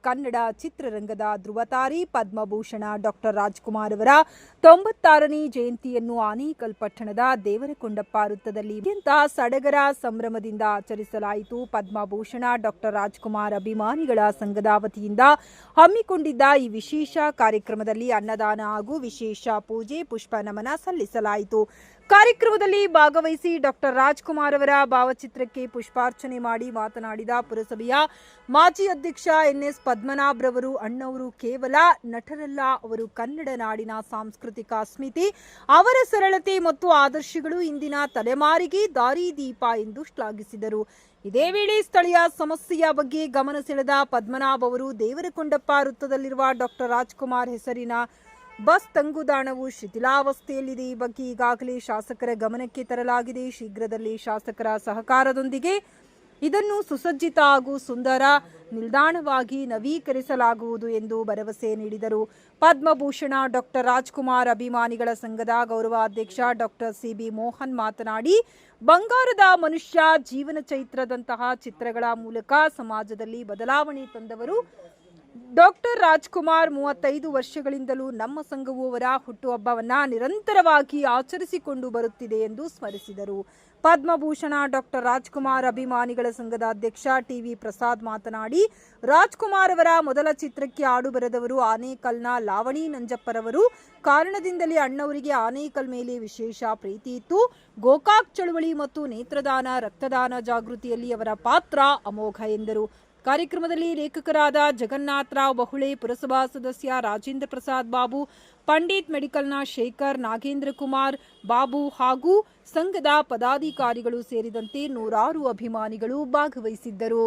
ಕನ್ನಡ ಚಿತ್ರರಂಗದ ಧ್ರುವತಾರಿ ಪದ್ಮಭೂಷಣ ಡಾಕ್ಟರ್ ರಾಜ್ಕುಮಾರ್ ಅವರ 96ನೇ ಜಯಂತಿಯನ್ನು ಆನೇಕಲ್ ಪಟ್ಟಣದ ದೇವರಕೊಂಡಪ್ಪ ವೃತ್ತದಲ್ಲಿ ಅತ್ಯಂತ ಸಡಗರ ಸಂಭ್ರಮದಿಂದ ಆಚರಿಸಲಾಯಿತು. ಪದ್ಮಭೂಷಣ ಡಾಕ್ಟರ್ ರಾಜ್ಕುಮಾರ್ ಅಭಿಮಾನಿಗಳ ಸಂಘದ ವತಿಯಿಂದ ಹಮ್ಮಿಕೊಂಡಿದ್ದ ಈ ವಿಶೇಷ ಕಾರ್ಯಕ್ರಮದಲ್ಲಿ ಅನ್ನದಾನ ಹಾಗೂ ವಿಶೇಷ ಪೂಜೆ ಪುಷ್ಪ ನಮನ ಸಲ್ಲಿಸಲಾಯಿತು. ಕಾರ್ಯಕ್ರಮದಲ್ಲಿ ಭಾಗವಹಿಸಿ ಡಾಕ್ಟರ್ ರಾಜ್ಕುಮಾರ್ ಅವರ ಭಾವಚಿತ್ರಕ್ಕೆ ಪುಷ್ಪಾರ್ಚನೆ ಮಾಡಿ ಮಾತನಾಡಿದ ಪುರಸಭೆಯ ಮಾಜಿ ಅಧ್ಯಕ್ಷ ಎನ್ಎಸ್ ಪದ್ಮನಾಭರವರು, ಅಣ್ಣವರು ಕೇವಲ ನಟರಲ್ಲ, ಅವರು ಕನ್ನಡ ನಾಡಿನ ಸಾಂಸ್ಕೃತಿಕ ಅಸ್ಮಿತೆ, ಅವರ ಸರಳತೆ ಮತ್ತು ಆದರ್ಶಗಳು ಇಂದಿನ ತಲೆಮಾರಿಗೆ ದಾರಿದೀಪ ಎಂದು ಶ್ಲಾಘಿಸಿದರು. ಇದೇ ವೇಳೆ ಸ್ಥಳೀಯ ಸಮಸ್ಯೆಯ ಬಗ್ಗೆ ಗಮನ ಸೆಳೆದ ಪದ್ಮನಾಭ್ ಅವರು, ದೇವರಕೊಂಡಪ್ಪ ವೃತ್ತದಲ್ಲಿರುವ ಡಾಕ್ಟರ್ ರಾಜ್ಕುಮಾರ್ ಹೆಸರಿನ ಬಸ್ ತಂಗುದಾಣವು ಶಿಥಿಲಾವಸ್ಥೆಯಲ್ಲಿದೆ. ಈ ಬಗ್ಗೆ ಈಗಾಗಲೇ ಶಾಸಕರ ಗಮನಕ್ಕೆ ತರಲಾಗಿದೆ. ಶೀಘ್ರದಲ್ಲಿ ಶಾಸಕರ ಸಹಕಾರದೊಂದಿಗೆ ಇದನ್ನು ಸುಸಜ್ಜಿತ ಹಾಗೂ ಸುಂದರ ನಿಲ್ದಾಣವಾಗಿ ನವೀಕರಿಸಲಾಗುವುದು ಎಂದು ಭರವಸೆ ನೀಡಿದರು. ಪದ್ಮಭೂಷಣ ಡಾಕ್ಟರ್ ರಾಜ್ಕುಮಾರ್ ಅಭಿಮಾನಿಗಳ ಸಂಘದ ಗೌರವ ಅಧ್ಯಕ್ಷ ಡಾಕ್ಟರ್ ಸಿಬಿ ಮೋಹನ್ ಮಾತನಾಡಿ, ಬಂಗಾರದ ಮನುಷ್ಯ, ಜೀವನ ಚೈತ್ರದಂತಹ ಚಿತ್ರಗಳ ಮೂಲಕ ಸಮಾಜದಲ್ಲಿ ಬದಲಾವಣೆ ತಂದವರು ಡಾಕ್ಟರ್ ರಾಜ್ಕುಮಾರ್. 35 ವರ್ಷಗಳಿಂದಲೂ ನಮ್ಮ ಸಂಘವು ಅವರ ಹುಟ್ಟುಹಬ್ಬವನ್ನು ನಿರಂತರವಾಗಿ ಆಚರಿಸಿಕೊಂಡು ಬರುತ್ತಿದೆ ಎಂದು ಸ್ಮರಿಸಿದರು. ಪದ್ಮಭೂಷಣ ಡಾಕ್ಟರ್ ರಾಜ್ಕುಮಾರ್ ಅಭಿಮಾನಿಗಳ ಸಂಘದ ಅಧ್ಯಕ್ಷ ಟಿವಿ ಪ್ರಸಾದ್ ಮಾತನಾಡಿ, ರಾಜ್ಕುಮಾರ್ ಅವರ ಮೊದಲ ಚಿತ್ರಕ್ಕೆ ಹಾಡು ಬರೆದವರು ಆನೇಕಲ್ನ ಲಾವಣಿ ನಂಜಪ್ಪರವರು. ಕಾರಣದಿಂದಲೇ ಅಣ್ಣವರಿಗೆ ಆನೇಕಲ್ ಮೇಲೆ ವಿಶೇಷ ಪ್ರೀತಿ ಇತ್ತು. ಗೋಕಾಕ್ ಚಳವಳಿ ಮತ್ತು ನೇತ್ರದಾನ, ರಕ್ತದಾನ ಜಾಗೃತಿಯಲ್ಲಿ ಅವರ ಪಾತ್ರ ಅಮೋಘ ಎಂದರು. ಕಾರ್ಯಕ್ರಮದಲ್ಲಿ ಲೇಖಕರಾದ ಜಗನ್ನಾಥರಾವ್ ಬಹುಳೆ, ಪುರಸಭಾ ಸದಸ್ಯ ರಾಜೇಂದ್ರ ಪ್ರಸಾದ್ ಬಾಬು, ಪಂಡಿತ್ ಮೆಡಿಕಲ್ನ ಶೇಖರ್, ನಾಗೇಂದ್ರ ಕುಮಾರ್ ಬಾಬು ಹಾಗೂ ಸಂಘದ ಪದಾಧಿಕಾರಿಗಳು ಸೇರಿದಂತೆ ನೂರಾರು ಅಭಿಮಾನಿಗಳು ಭಾಗವಹಿಸಿದ್ದರು.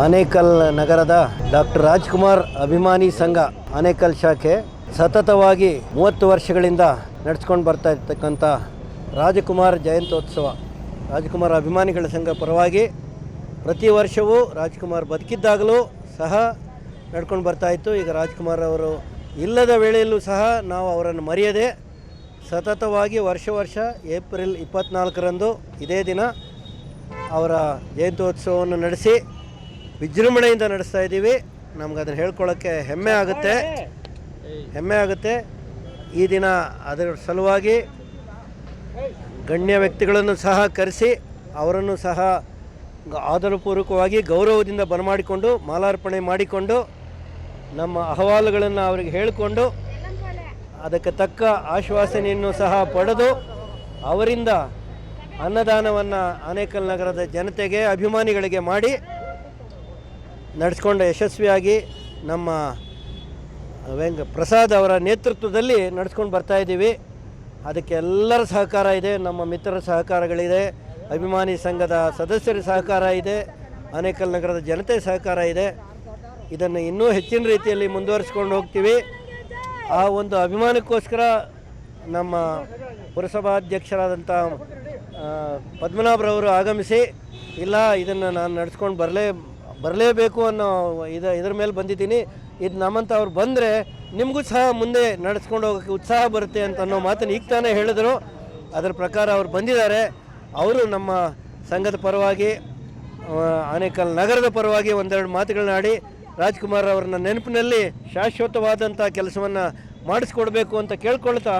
ಆನೇಕಲ್ ನಗರದ ಡಾಕ್ಟರ್ ರಾಜ್ಕುಮಾರ್ ಅಭಿಮಾನಿ ಸಂಘ ಆನೇಕಲ್ ಶಾಖೆ ಸತತವಾಗಿ 30 ವರ್ಷಗಳಿಂದ ನಡೆಸ್ಕೊಂಡು ಬರ್ತಾ ಇರ್ತಕ್ಕಂಥ ರಾಜಕುಮಾರ್ ಜಯಂತ್ಯೋತ್ಸವ, ರಾಜ್ಕುಮಾರ್ ಅಭಿಮಾನಿಗಳ ಸಂಘ ಪರವಾಗಿ ಪ್ರತಿ ವರ್ಷವೂ ರಾಜ್ಕುಮಾರ್ ಬದುಕಿದ್ದಾಗಲೂ ಸಹ ನಡ್ಕೊಂಡು ಬರ್ತಾಯಿತ್ತು. ಈಗ ರಾಜ್ಕುಮಾರ್ ಅವರು ಇಲ್ಲದ ವೇಳೆಯಲ್ಲೂ ಸಹ ನಾವು ಅವರನ್ನು ಮರೆಯದೆ ಸತತವಾಗಿ ವರ್ಷ ಏಪ್ರಿಲ್ 24ರಂದು ಇದೇ ದಿನ ಅವರ ಜಯಂತ್ಯೋತ್ಸವವನ್ನು ನಡೆಸಿ ವಿಜೃಂಭಣೆಯಿಂದ ನಡೆಸ್ತಾ ಇದ್ದೀವಿ. ನಮ್ಗೆ ಅದನ್ನು ಹೇಳ್ಕೊಳ್ಳೋಕ್ಕೆ ಹೆಮ್ಮೆ ಆಗುತ್ತೆ. ಈ ದಿನ ಅದರ ಸಲುವಾಗಿ ಗಣ್ಯ ವ್ಯಕ್ತಿಗಳನ್ನು ಸಹ ಕರೆಸಿ ಅವರನ್ನು ಸಹ ಆದರಪೂರ್ವಕವಾಗಿ ಗೌರವದಿಂದ ಬರಮಾಡಿಕೊಂಡು ಮಾಲಾರ್ಪಣೆ ಮಾಡಿಕೊಂಡು ನಮ್ಮ ಅಹವಾಲುಗಳನ್ನು ಅವರಿಗೆ ಹೇಳಿಕೊಂಡು ಅದಕ್ಕೆ ತಕ್ಕ ಆಶ್ವಾಸನೆಯನ್ನು ಸಹ ಪಡೆದು ಅವರಿಂದ ಅನ್ನದಾನವನ್ನು ಆನೇಕಲ್ ನಗರದ ಜನತೆಗೆ, ಅಭಿಮಾನಿಗಳಿಗೆ ಮಾಡಿ ನಡೆಸ್ಕೊಂಡು ಯಶಸ್ವಿಯಾಗಿ ನಮ್ಮ ಪ್ರಸಾದ್ ಅವರ ನೇತೃತ್ವದಲ್ಲಿ ನಡೆಸ್ಕೊಂಡು ಬರ್ತಾಯಿದ್ದೀವಿ. ಅದಕ್ಕೆ ಎಲ್ಲರ ಸಹಕಾರ ಇದೆ, ನಮ್ಮ ಮಿತ್ರರ ಸಹಕಾರಗಳಿದೆ, ಅಭಿಮಾನಿ ಸಂಘದ ಸದಸ್ಯರ ಸಹಕಾರ ಇದೆ, ಆನೇಕಲ್ ನಗರದ ಜನತೆ ಸಹಕಾರ ಇದೆ. ಇದನ್ನು ಇನ್ನೂ ಹೆಚ್ಚಿನ ರೀತಿಯಲ್ಲಿ ಮುಂದುವರಿಸ್ಕೊಂಡು ಹೋಗ್ತೀವಿ. ಆ ಒಂದು ಅಭಿಮಾನಕ್ಕೋಸ್ಕರ ನಮ್ಮ ಪುರಸಭಾಧ್ಯಕ್ಷರಾದಂಥ ಪದ್ಮನಾಭರವರು ಆಗಮಿಸಿ, ಇಲ್ಲ ಇದನ್ನು ನಾನು ನಡೆಸ್ಕೊಂಡು ಬರಲೇಬೇಕು ಅನ್ನೋ ಇದರ ಮೇಲೆ ಬಂದಿದ್ದೀನಿ. ಇದು ನಮ್ಮಂತ ಅವ್ರು ಬಂದರೆ ನಿಮಗೂ ಸಹ ಮುಂದೆ ನಡೆಸ್ಕೊಂಡು ಹೋಗೋಕ್ಕೆ ಉತ್ಸಾಹ ಬರುತ್ತೆ ಅಂತ ಅನ್ನೋ ಮಾತನ್ನು ಈಗ ತಾನೇ ಹೇಳಿದ್ರು. ಅದರ ಪ್ರಕಾರ ಅವರು ಬಂದಿದ್ದಾರೆ. ಅವರು ನಮ್ಮ ಸಂಘದ ಪರವಾಗಿ, ಆನೇಕಲ್ ನಗರದ ಪರವಾಗಿ ಒಂದೆರಡು ಮಾತುಗಳನ್ನ ಆಡಿ ರಾಜ್ಕುಮಾರ್ ಅವ್ರನ್ನ ನೆನಪಿನಲ್ಲಿ ಶಾಶ್ವತವಾದಂಥ ಕೆಲಸವನ್ನು ಮಾಡಿಸ್ಕೊಡ್ಬೇಕು ಅಂತ ಕೇಳ್ಕೊಳ್ತಾ,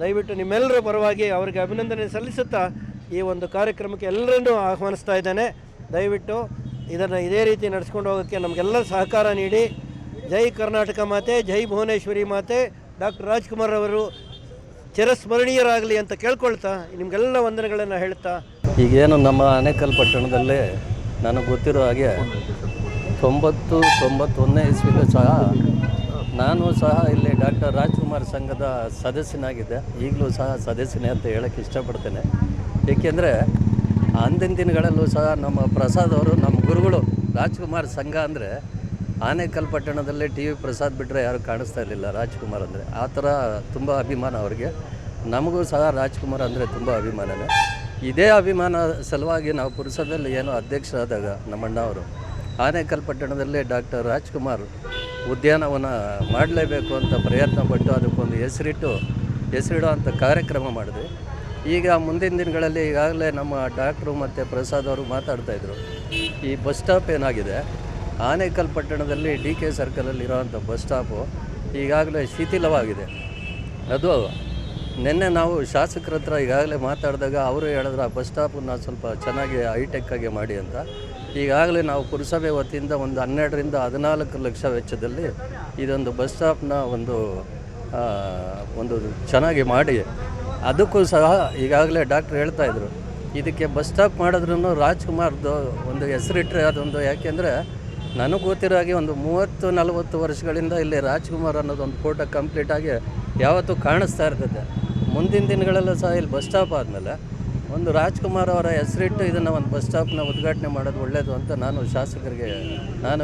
ದಯವಿಟ್ಟು ನಿಮ್ಮೆಲ್ಲರ ಪರವಾಗಿ ಅವರಿಗೆ ಅಭಿನಂದನೆ ಸಲ್ಲಿಸುತ್ತಾ ಈ ಒಂದು ಕಾರ್ಯಕ್ರಮಕ್ಕೆ ಎಲ್ಲರನ್ನೂ ಆಹ್ವಾನಿಸ್ತಾ ಇದ್ದೇನೆ. ದಯವಿಟ್ಟು ಇದನ್ನು ಇದೇ ರೀತಿ ನಡೆಸ್ಕೊಂಡು ಹೋಗೋಕ್ಕೆ ನಮಗೆಲ್ಲ ಸಹಕಾರ ನೀಡಿ. ಜೈ ಕರ್ನಾಟಕ ಮಾತೆ, ಜೈ ಭುವನೇಶ್ವರಿ ಮಾತೆ, ಡಾಕ್ಟರ್ ರಾಜ್ಕುಮಾರ್ ಅವರು ಚಿರಸ್ಮರಣೀಯರಾಗಲಿ ಅಂತ ಕೇಳ್ಕೊಳ್ತಾ ನಿಮಗೆಲ್ಲ ವಂದನೆಗಳನ್ನು ಹೇಳ್ತಾ, ಈಗೇನು ನಮ್ಮ ಆನೇಕಲ್ ಪಟ್ಟಣದಲ್ಲಿ ನನಗೆ ಗೊತ್ತಿರೋ ಹಾಗೆ 91ನೇ ಇಸ್ವಿಲೂ ಸಹ ನಾನು ಸಹ ಇಲ್ಲಿ ಡಾಕ್ಟರ್ ರಾಜ್ಕುಮಾರ್ ಸಂಘದ ಸದಸ್ಯನಾಗಿದ್ದೆ. ಈಗಲೂ ಸಹ ಸದಸ್ಯನೇ ಅಂತ ಹೇಳೋಕ್ಕೆ ಇಷ್ಟಪಡ್ತೇನೆ. ಏಕೆಂದರೆ ಅಂದಿನ ದಿನಗಳಲ್ಲೂ ಸಹ ನಮ್ಮ ಪ್ರಸಾದ್ ಅವರು ನಮ್ಮ ಗುರುಗಳು ರಾಜ್ಕುಮಾರ್ ಸಂಘ ಅಂದರೆ ಆನೇಕಲ್ ಪಟ್ಟಣದಲ್ಲಿ ಟಿ ವಿ ಪ್ರಸಾದ್ ಬಿಟ್ಟರೆ ಯಾರು ಕಾಣಿಸ್ತಾ ಇರಲಿಲ್ಲ ರಾಜ್ಕುಮಾರ್ ಅಂದರೆ. ಆ ಥರ ತುಂಬ ಅಭಿಮಾನ ಅವ್ರಿಗೆ. ನಮಗೂ ಸಹ ರಾಜ್ಕುಮಾರ್ ಅಂದರೆ ತುಂಬ ಅಭಿಮಾನನೇ. ಇದೇ ಅಭಿಮಾನ ಸಲುವಾಗಿ ನಾವು ಪುರಸಭೆಯಲ್ಲಿ ಏನೋ ಅಧ್ಯಕ್ಷರಾದಾಗ ನಮ್ಮಣ್ಣ ಅವರು ಆನೇಕಲ್ ಪಟ್ಟಣದಲ್ಲಿ ಡಾಕ್ಟರ್ ರಾಜ್ಕುಮಾರ್ ಉದ್ಯಾನವನ ಮಾಡಲೇಬೇಕು ಅಂತ ಪ್ರಯತ್ನ ಪಟ್ಟು ಅದಕ್ಕೊಂದು ಹೆಸರಿಡೋ ಅಂಥ ಕಾರ್ಯಕ್ರಮ ಮಾಡಿದ್ವಿ. ಈಗ ಮುಂದಿನ ದಿನಗಳಲ್ಲಿ ಈಗಾಗಲೇ ನಮ್ಮ ಡಾಕ್ಟ್ರು ಮತ್ತು ಪ್ರಸಾದ್ ಅವರು ಮಾತಾಡ್ತಾಯಿದ್ರು, ಈ ಬಸ್ ಸ್ಟಾಪ್ ಏನಾಗಿದೆ ಆನೇಕಲ್ ಪಟ್ಟಣದಲ್ಲಿ DK ಸರ್ಕಲಲ್ಲಿರೋವಂಥ ಬಸ್ ಸ್ಟಾಪು ಈಗಾಗಲೇ ಶಿಥಿಲವಾಗಿದೆ. ಅದು ನಿನ್ನೆ ನಾವು ಶಾಸಕರ ಹತ್ರ ಈಗಾಗಲೇ ಮಾತಾಡಿದಾಗ ಅವರು ಹೇಳಿದ್ರು ಆ ಬಸ್ ಸ್ಟಾಪನ್ನು ಸ್ವಲ್ಪ ಚೆನ್ನಾಗಿ ಹೈಟೆಕ್ಕಾಗಿ ಮಾಡಿ ಅಂತ. ಈಗಾಗಲೇ ನಾವು ಪುರಸಭೆ ವತಿಯಿಂದ ಒಂದು 12ರಿಂದ 14 ಲಕ್ಷ ವೆಚ್ಚದಲ್ಲಿ ಇದೊಂದು ಬಸ್ ಸ್ಟಾಪ್ನ ಒಂದು ಚೆನ್ನಾಗಿ ಮಾಡಿ, ಅದಕ್ಕೂ ಸಹ ಈಗಾಗಲೇ ಡಾಕ್ಟ್ರು ಹೇಳ್ತಾಯಿದ್ರು ಇದಕ್ಕೆ ಬಸ್ ಸ್ಟಾಪ್ ಮಾಡಿದ್ರೂ ರಾಜ್ಕುಮಾರ್ದು ಒಂದು ಹೆಸರಿಟ್ಟರೆ ಅದೊಂದು, ಯಾಕೆಂದರೆ ನನಗೆ ಗೊತ್ತಿರೋ ಹಾಗೆ ಒಂದು 30-40 ವರ್ಷಗಳಿಂದ ಇಲ್ಲಿ ರಾಜ್ಕುಮಾರ್ ಅನ್ನೋದೊಂದು ಫೋಟೋ ಕಂಪ್ಲೀಟಾಗಿ ಯಾವತ್ತೂ ಕಾಣಿಸ್ತಾ ಇರ್ತದೆ. ಮುಂದಿನ ದಿನಗಳಲ್ಲೂ ಸಹ ಇಲ್ಲಿ ಬಸ್ ಸ್ಟಾಪ್ ಆದಮೇಲೆ ಒಂದು ರಾಜ್ಕುಮಾರ್ ಅವರ ಹೆಸರಿಟ್ಟು ಇದನ್ನು ಒಂದು ಬಸ್ ಸ್ಟಾಪ್ನ ಉದ್ಘಾಟನೆ ಮಾಡೋದು ಒಳ್ಳೆಯದು ಅಂತ ನಾನು ಶಾಸಕರಿಗೆ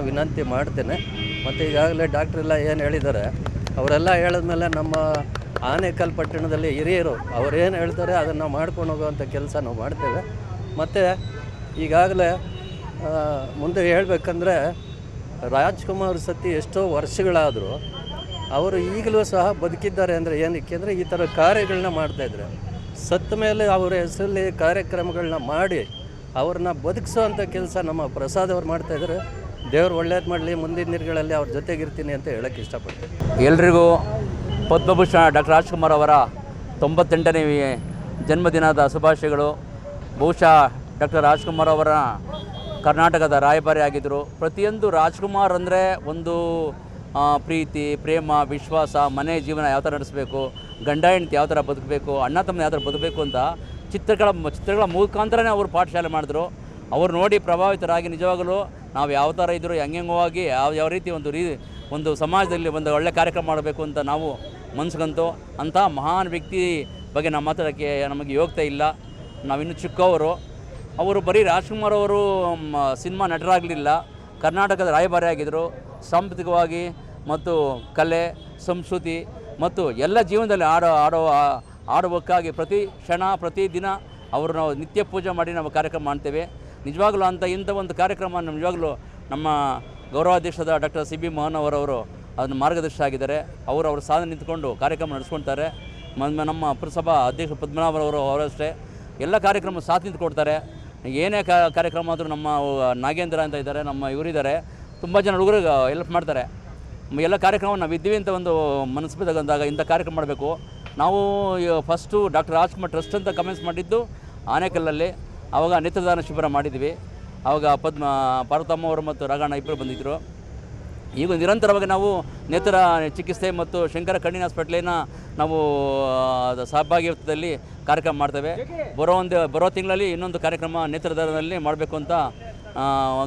ವಿನಂತಿ ಮಾಡ್ತೇನೆ. ಮತ್ತು ಈಗಾಗಲೇ ಡಾಕ್ಟ್ರೆಲ್ಲ ಏನು ಹೇಳಿದ್ದಾರೆ ಅವರೆಲ್ಲ ಹೇಳಿದ್ಮೇಲೆ ನಮ್ಮ ಆನೇಕಲ್ ಪಟ್ಟಣದಲ್ಲಿ ಹಿರಿಯರು ಅವರೇನು ಹೇಳ್ತಾರೆ ಅದನ್ನು ಮಾಡ್ಕೊಂಡು ಹೋಗೋವಂಥ ಕೆಲಸ ನಾವು ಮಾಡ್ತೇವೆ. ಮತ್ತು ಈಗಾಗಲೇ ಮುಂದೆ ಹೇಳಬೇಕಂದ್ರೆ ರಾಜ್ಕುಮಾರ್ ಸತಿ ಎಷ್ಟೋ ವರ್ಷಗಳಾದರೂ ಅವರು ಈಗಲೂ ಸಹ ಬದುಕಿದ್ದಾರೆ ಅಂದರೆ ಏನಕ್ಕೆ ಅಂದರೆ ಈ ಥರ ಕಾರ್ಯಗಳನ್ನ ಮಾಡ್ತಾಯಿದ್ರು. ಸತ್ತ ಮೇಲೆ ಅವರ ಹೆಸರಲ್ಲಿ ಕಾರ್ಯಕ್ರಮಗಳನ್ನ ಮಾಡಿ ಅವ್ರನ್ನ ಬದುಕಿಸೋವಂಥ ಕೆಲಸ ನಮ್ಮ ಪ್ರಸಾದ್ ಅವ್ರು ಮಾಡ್ತಾಯಿದ್ದಾರೆ. ದೇವ್ರು ಒಳ್ಳೇದು ಮಾಡಲಿ, ಮುಂದಿನ ದಿನಗಳಲ್ಲಿ ಅವ್ರ ಜೊತೆಗಿರ್ತೀನಿ ಅಂತ ಹೇಳೋಕ್ಕೆ ಇಷ್ಟಪಡ್ತೀನಿ. ಎಲ್ರಿಗೂ ಪದ್ಮಭೂಷಣ ಡಾಕ್ಟರ್ ರಾಜ್ಕುಮಾರ್ ಅವರ 98ನೇ ಜನ್ಮದಿನದ ಶುಭಾಶಯಗಳು. ಬಹುಶಃ ಡಾಕ್ಟರ್ ರಾಜ್ಕುಮಾರ್ ಅವರ ಕರ್ನಾಟಕದ ರಾಯಭಾರಿ ಆಗಿದ್ದರು. ಪ್ರತಿಯೊಂದು ರಾಜ್ಕುಮಾರ್ ಅಂದರೆ ಒಂದು ಪ್ರೀತಿ, ಪ್ರೇಮ, ವಿಶ್ವಾಸ, ಮನೆ ಜೀವನ ಯಾವ ಥರ ನಡೆಸಬೇಕು, ಗಂಡ ಹೆಂಡತಿ ಯಾವ ಥರ ಬದುಕಬೇಕು, ಅಣ್ಣ ತಮ್ಮ ಯಾವ ಥರ ಬದುಕಬೇಕು ಅಂತ ಚಿತ್ರಗಳ ಮುಖಾಂತರನೇ ಅವರು ಪಾಠಶಾಲೆ ಮಾಡಿದ್ರು. ಅವ್ರು ನೋಡಿ ಪ್ರಭಾವಿತರಾಗಿ ನಿಜವಾಗಲೂ ನಾವು ಯಾವ ಥರ ಇದ್ದರೂ ಹೆಂಗೆಂಗೋಗಿ ಯಾವ ರೀತಿ ಒಂದು ಸಮಾಜದಲ್ಲಿ ಒಂದು ಒಳ್ಳೆ ಕಾರ್ಯಕ್ರಮ ಮಾಡಬೇಕು ಅಂತ ನಾವು ಮನಸ್ಸಿಗಂತೂ ಅಂಥ ಮಹಾನ್ ವ್ಯಕ್ತಿ ಬಗ್ಗೆ ನಮ್ಮ ಮಾತಾಡೋಕ್ಕೆ ನಮಗೆ ಯೋಗ್ಯತೆ ಇಲ್ಲ. ನಾವಿನ್ನೂ ಚಿಕ್ಕವರು. ಅವರು ಬರೀ ರಾಜ್ಕುಮಾರ್ ಅವರು ಸಿನಿಮಾ ನಟರಾಗಲಿಲ್ಲ, ಕರ್ನಾಟಕದ ರಾಯಭಾರಿ ಆಗಿದ್ದರು. ಸಾಂಸ್ಕೃತಿಕವಾಗಿ ಮತ್ತು ಕಲೆ, ಸಂಸ್ಕೃತಿ ಮತ್ತು ಎಲ್ಲ ಜೀವನದಲ್ಲಿ ಆಡುವಕ್ಕಾಗಿ ಪ್ರತಿ ಕ್ಷಣ ಪ್ರತಿ ದಿನ ಅವರು ನಾವು ನಿತ್ಯ ಪೂಜೆ ಮಾಡಿ ನಾವು ಕಾರ್ಯಕ್ರಮ ಮಾಡ್ತೇವೆ. ನಿಜವಾಗ್ಲೂ ಇಂಥ ಒಂದು ಕಾರ್ಯಕ್ರಮ ನಿಜವಾಗ್ಲೂ ನಮ್ಮ ಗೌರವಾಧ್ಯಕ್ಷರಾದ ಡಾಕ್ಟರ್ CB ಮೋಹನ್ ಅವರವರು ಅದನ್ನು ಮಾರ್ಗದರ್ಶಿ ಆಗಿದ್ದಾರೆ. ಅವರ ಸಾಧನೆ ನಿಂತ್ಕೊಂಡು ಕಾರ್ಯಕ್ರಮ ನಡೆಸ್ಕೊಳ್ತಾರೆ. ನಮ್ಮ ಪುರಸಭಾ ಅಧ್ಯಕ್ಷ ಪದ್ಮನಾಭರವರು ಅವರಷ್ಟೇ ಎಲ್ಲ ಕಾರ್ಯಕ್ರಮ ಸಾಥ್ ನಿಂತ್ಕೊಡ್ತಾರೆ. ಏನೇ ಕಾರ್ಯಕ್ರಮ ಆದರೂ ನಮ್ಮ ನಾಗೇಂದ್ರ ಅಂತ ಇದ್ದಾರೆ, ನಮ್ಮ ಇವರಿದ್ದಾರೆ, ತುಂಬ ಜನ ಹುಡುಗರು ಹೆಲ್ಪ್ ಮಾಡ್ತಾರೆ. ಎಲ್ಲ ಕಾರ್ಯಕ್ರಮ ನಾವು ಇದ್ದೀವಿ ಅಂತ ಒಂದು ಮನಸ್ಸು ಬಂದಾಗ ಇಂಥ ಕಾರ್ಯಕ್ರಮ ಮಾಡಬೇಕು. ನಾವು ಫಸ್ಟು ಡಾಕ್ಟರ್ ರಾಜ್ಕುಮಾರ್ ಟ್ರಸ್ಟ್ ಅಂತ ಕಮೆನ್ಸ್ ಮಾಡಿದ್ದು ಆನೇಕಲ್ಲಲ್ಲಿ. ಆವಾಗ ನೇತ್ರದಾನ ಶಿಬಿರ ಮಾಡಿದ್ವಿ. ಆವಾಗ ಪಾರ್ವತಮ್ಮ ಅವರು ಮತ್ತು ರಾಘಣ್ಣ ಇಬ್ಬರು ಬಂದಿದ್ದರು. ಈಗ ನಿರಂತರವಾಗಿ ನಾವು ನೇತ್ರ ಚಿಕಿತ್ಸೆ ಮತ್ತು ಶಂಕರ ಕಣ್ಣಿನ ಹಾಸ್ಪಿಟ್ಲಿನ ನಾವು ಸಹಭಾಗಿತ್ವದಲ್ಲಿ ಕಾರ್ಯಕ್ರಮ ಮಾಡ್ತೇವೆ. ಬರೋ ತಿಂಗಳಲ್ಲಿ ಇನ್ನೊಂದು ಕಾರ್ಯಕ್ರಮ ನೇತ್ರದಾನದಲ್ಲಿ ಮಾಡಬೇಕು ಅಂತ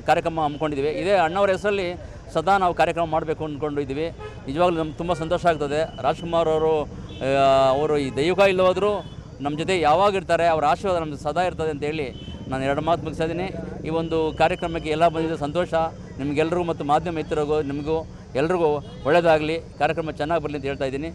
ಕಾರ್ಯಕ್ರಮ ಹಮ್ಮಿಕೊಂಡಿದ್ದೀವಿ. ಇದೇ ಅಣ್ಣವರ ಹೆಸರಲ್ಲಿ ಸದಾ ನಾವು ಕಾರ್ಯಕ್ರಮ ಮಾಡಬೇಕು ಅಂದ್ಕೊಂಡಿದ್ದೀವಿ. ನಿಜವಾಗ್ಲೂ ನಮ್ಗೆ ತುಂಬ ಸಂತೋಷ ಆಗ್ತದೆ. ರಾಜ್ಕುಮಾರ್ ಅವರು ಈ ದೈವಿಕ ಇಲ್ಲವಾದರೂ ನಮ್ಮ ಜೊತೆ ಯಾವಾಗ ಇರ್ತಾರೆ, ಅವರ ಆಶೀರ್ವಾದ ನಮ್ಗೆ ಸದಾ ಇರ್ತದೆ ಅಂತೇಳಿ ನಾನು 2 ಮಾತು ಮುಗಿಸಿದ್ದೀನಿ. ಈ ಒಂದು ಕಾರ್ಯಕ್ರಮಕ್ಕೆ ಎಲ್ಲ ಬಂದಿದ್ದ ಸಂತೋಷ. ನಿಮಗೆಲ್ಲರಿಗೂ ಮತ್ತು ಮಾಧ್ಯಮ ಮಿತ್ರರಿಗೂ ನಿಮಗೂ ಎಲ್ರಿಗೂ ಒಳ್ಳೆಯದಾಗಲಿ, ಕಾರ್ಯಕ್ರಮ ಚೆನ್ನಾಗಿ ಬರಲಿ ಅಂತ ಹೇಳ್ತಾ ಇದ್ದೀನಿ.